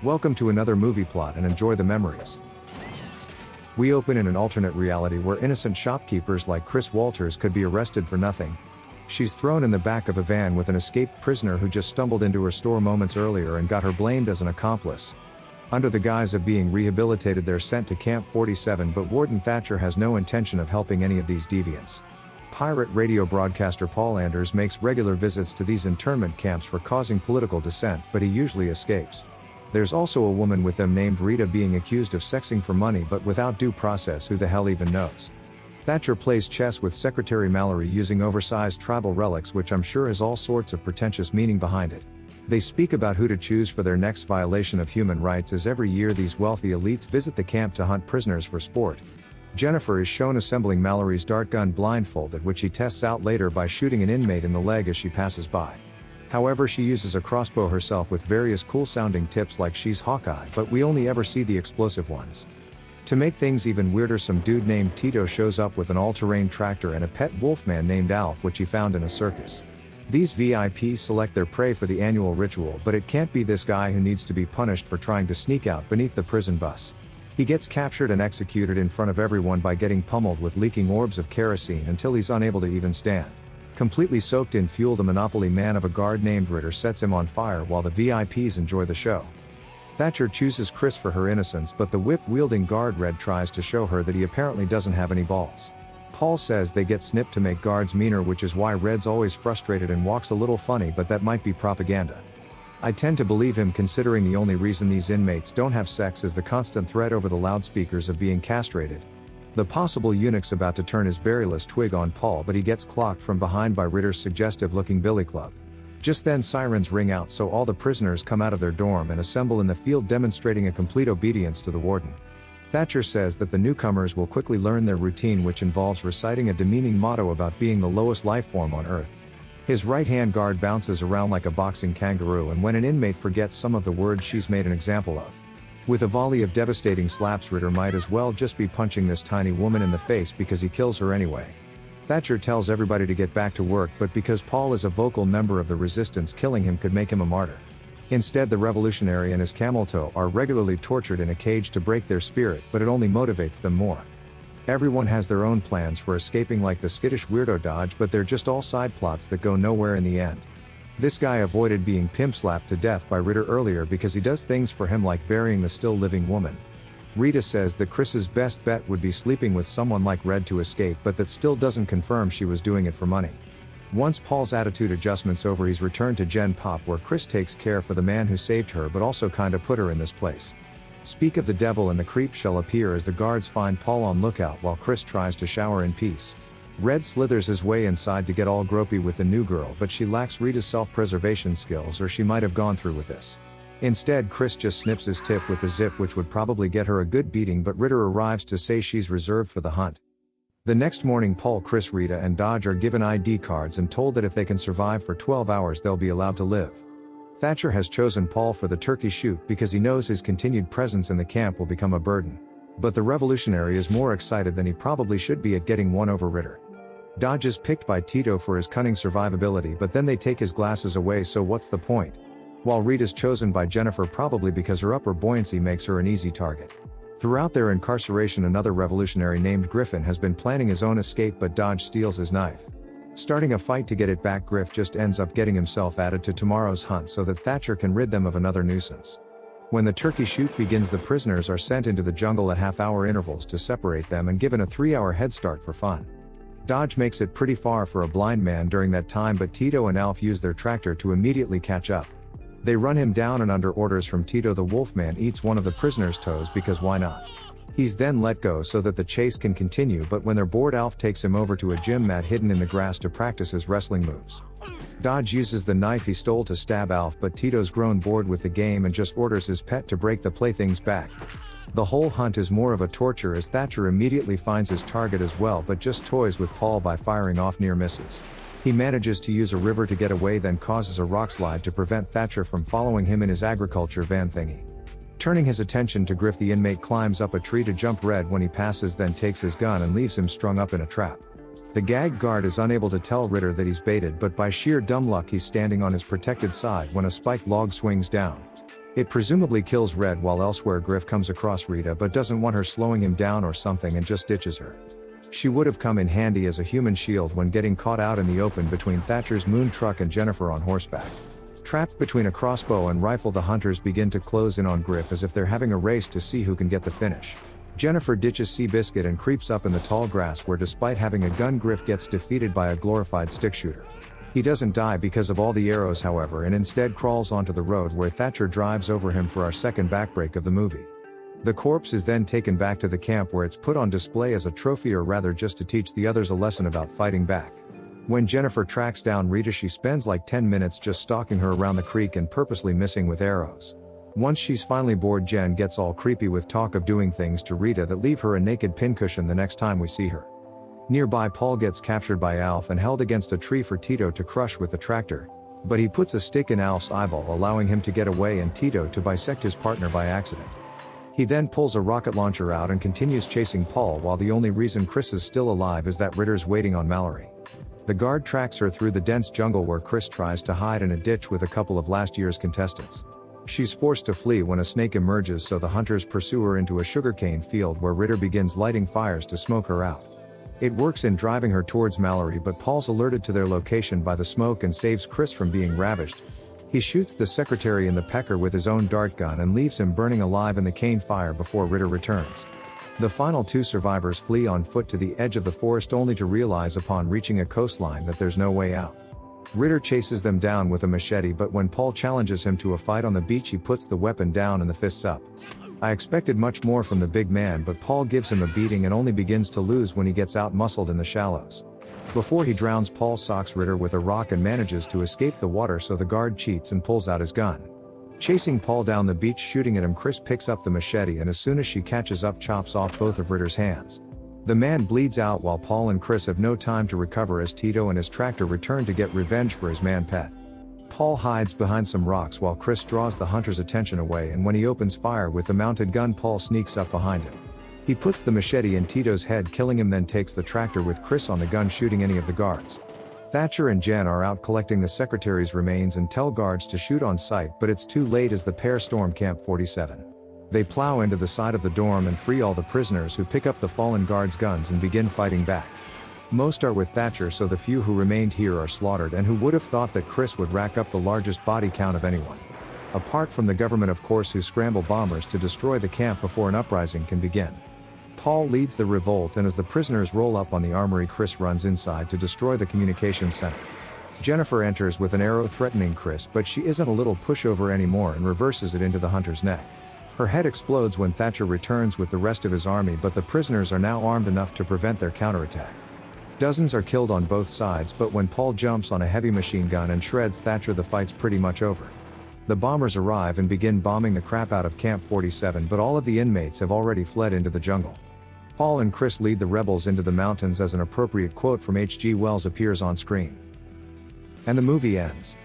Welcome to another movie plot and enjoy the memories. We open in an alternate reality where innocent shopkeepers like Chris Walters could be arrested for nothing. She's thrown in the back of a van with an escaped prisoner who just stumbled into her store moments earlier and got her blamed as an accomplice. Under the guise of being rehabilitated, they're sent to Camp 47, but Warden Thatcher has no intention of helping any of these deviants. Pirate radio broadcaster Paul Anders makes regular visits to these internment camps for causing political dissent, but he usually escapes. There's also a woman with them named Rita being accused of sexing for money, but without due process. Who the hell even knows? Thatcher plays chess with Secretary Mallory using oversized tribal relics, which I'm sure has all sorts of pretentious meaning behind it. They speak about who to choose for their next violation of human rights, as every year these wealthy elites visit the camp to hunt prisoners for sport. Jennifer is shown assembling Mallory's dart gun blindfolded, which he tests out later by shooting an inmate in the leg as she passes by. However, she uses a crossbow herself with various cool-sounding tips like she's Hawkeye, but we only ever see the explosive ones. To make things even weirder, some dude named Tito shows up with an all-terrain tractor and a pet wolfman named Alph, which he found in a circus. These VIPs select their prey for the annual ritual, but it can't be this guy who needs to be punished for trying to sneak out beneath the prison bus. He gets captured and executed in front of everyone by getting pummeled with leaking orbs of kerosene until he's unable to even stand. Completely soaked in fuel, the Monopoly man of a guard named Ritter sets him on fire while the VIPs enjoy the show. Thatcher chooses Chris for her innocence, but the whip-wielding guard Red tries to show her that he apparently doesn't have any balls. Paul says they get snipped to make guards meaner, which is why Red's always frustrated and walks a little funny, but that might be propaganda. I tend to believe him, considering the only reason these inmates don't have sex is the constant threat over the loudspeakers of being castrated. The possible eunuch's about to turn his berryless twig on Paul, but he gets clocked from behind by Ritter's suggestive-looking billy club. Just then sirens ring out, so all the prisoners come out of their dorm and assemble in the field, demonstrating a complete obedience to the warden. Thatcher says that the newcomers will quickly learn their routine, which involves reciting a demeaning motto about being the lowest life form on Earth. His right-hand guard bounces around like a boxing kangaroo, and when an inmate forgets some of the words, she's made an example of. With a volley of devastating slaps, Ritter might as well just be punching this tiny woman in the face because he kills her anyway. Thatcher tells everybody to get back to work, but because Paul is a vocal member of the resistance, killing him could make him a martyr. Instead, the revolutionary and his camel toe are regularly tortured in a cage to break their spirit, but it only motivates them more. Everyone has their own plans for escaping, like the skittish weirdo Dodge, but they're just all side plots that go nowhere in the end. This guy avoided being pimp-slapped to death by Ritter earlier because he does things for him like burying the still-living woman. Rita says that Chris's best bet would be sleeping with someone like Red to escape, but that still doesn't confirm she was doing it for money. Once Paul's attitude adjustment's over, he's returned to Gen Pop, where Chris takes care for the man who saved her but also kinda put her in this place. Speak of the devil, and the creep shall appear as the guards find Paul on lookout while Chris tries to shower in peace. Red slithers his way inside to get all gropey with the new girl, but she lacks Rita's self-preservation skills, or she might have gone through with this. Instead, Chris just snips his tip with a zip, which would probably get her a good beating, but Ritter arrives to say she's reserved for the hunt. The next morning, Paul, Chris, Rita, and Dodge are given ID cards and told that if they can survive for 12 hours they'll be allowed to live. Thatcher has chosen Paul for the turkey shoot because he knows his continued presence in the camp will become a burden. But the revolutionary is more excited than he probably should be at getting one over Ritter. Dodge is picked by Tito for his cunning survivability, but then they take his glasses away, so what's the point? While Rita's chosen by Jennifer probably because her upper buoyancy makes her an easy target. Throughout their incarceration, another revolutionary named Griffin has been planning his own escape, but Dodge steals his knife. Starting a fight to get it back, Griff just ends up getting himself added to tomorrow's hunt so that Thatcher can rid them of another nuisance. When the turkey shoot begins, the prisoners are sent into the jungle at half-hour intervals to separate them and given a 3-hour head start for fun. Dodge makes it pretty far for a blind man during that time, but Tito and Alph use their tractor to immediately catch up. They run him down, and under orders from Tito, the Wolfman eats one of the prisoners' toes because why not? He's then let go so that the chase can continue, but when they're bored, Alph takes him over to a gym mat hidden in the grass to practice his wrestling moves. Dodge uses the knife he stole to stab Alph, but Tito's grown bored with the game and just orders his pet to break the plaything's back. The whole hunt is more of a torture, as Thatcher immediately finds his target as well, but just toys with Paul by firing off near misses. He manages to use a river to get away, then causes a rock slide to prevent Thatcher from following him in his agriculture van thingy. Turning his attention to Griff, the inmate climbs up a tree to jump Red when he passes, then takes his gun and leaves him strung up in a trap. The gagged guard is unable to tell Ritter that he's baited, but by sheer dumb luck he's standing on his protected side when a spiked log swings down. It presumably kills Red, while elsewhere Griff comes across Rita but doesn't want her slowing him down or something and just ditches her. She would have come in handy as a human shield when getting caught out in the open between Thatcher's moon truck and Jennifer on horseback. Trapped between a crossbow and rifle, the hunters begin to close in on Griff as if they're having a race to see who can get the finish. Jennifer ditches Seabiscuit and creeps up in the tall grass where, despite having a gun, Griff gets defeated by a glorified stick shooter. He doesn't die because of all the arrows, however, and instead crawls onto the road where Thatcher drives over him for our second backbreak of the movie. The corpse is then taken back to the camp where it's put on display as a trophy, or rather just to teach the others a lesson about fighting back. When Jennifer tracks down Rita, she spends like 10 minutes just stalking her around the creek and purposely missing with arrows. Once she's finally bored, Jen gets all creepy with talk of doing things to Rita that leave her a naked pincushion the next time we see her. Nearby, Paul gets captured by Alph and held against a tree for Tito to crush with the tractor, but he puts a stick in Alph's eyeball, allowing him to get away and Tito to bisect his partner by accident. He then pulls a rocket launcher out and continues chasing Paul, while the only reason Chris is still alive is that Ritter's waiting on Mallory. The guard tracks her through the dense jungle where Chris tries to hide in a ditch with a couple of last year's contestants. She's forced to flee when a snake emerges, so the hunters pursue her into a sugarcane field where Ritter begins lighting fires to smoke her out. It works in driving her towards Mallory, but Paul's alerted to their location by the smoke and saves Chris from being ravished. He shoots the secretary in the pecker with his own dart gun and leaves him burning alive in the cane fire before Ritter returns. The final two survivors flee on foot to the edge of the forest, only to realize upon reaching a coastline that there's no way out. Ritter chases them down with a machete, but when Paul challenges him to a fight on the beach, he puts the weapon down and the fists up. I expected much more from the big man, but Paul gives him a beating and only begins to lose when he gets out-muscled in the shallows. Before he drowns, Paul socks Ritter with a rock and manages to escape the water, so the guard cheats and pulls out his gun. Chasing Paul down the beach, shooting at him, Chris picks up the machete and as soon as she catches up, chops off both of Ritter's hands. The man bleeds out while Paul and Chris have no time to recover as Tito and his tractor return to get revenge for his man pet. Paul hides behind some rocks while Chris draws the hunter's attention away, and when he opens fire with the mounted gun, Paul sneaks up behind him. He puts the machete in Tito's head, killing him, then takes the tractor with Chris on the gun, shooting any of the guards. Thatcher and Jen are out collecting the secretary's remains and tell guards to shoot on sight, but it's too late as the pair storm Camp 47. They plow into the side of the dorm and free all the prisoners, who pick up the fallen guards' guns and begin fighting back. Most are with Thatcher, so the few who remained here are slaughtered, and who would have thought that Chris would rack up the largest body count of anyone? Apart from the government, of course, who scramble bombers to destroy the camp before an uprising can begin. Paul leads the revolt, and as the prisoners roll up on the armory, Chris runs inside to destroy the communications center. Jennifer enters with an arrow threatening Chris, but she isn't a little pushover anymore and reverses it into the hunter's neck. Her head explodes when Thatcher returns with the rest of his army, but the prisoners are now armed enough to prevent their counterattack. Dozens are killed on both sides, but when Paul jumps on a heavy machine gun and shreds Thatcher, the fight's pretty much over. The bombers arrive and begin bombing the crap out of Camp 47, but all of the inmates have already fled into the jungle. Paul and Chris lead the rebels into the mountains as an appropriate quote from H.G. Wells appears on screen. And the movie ends.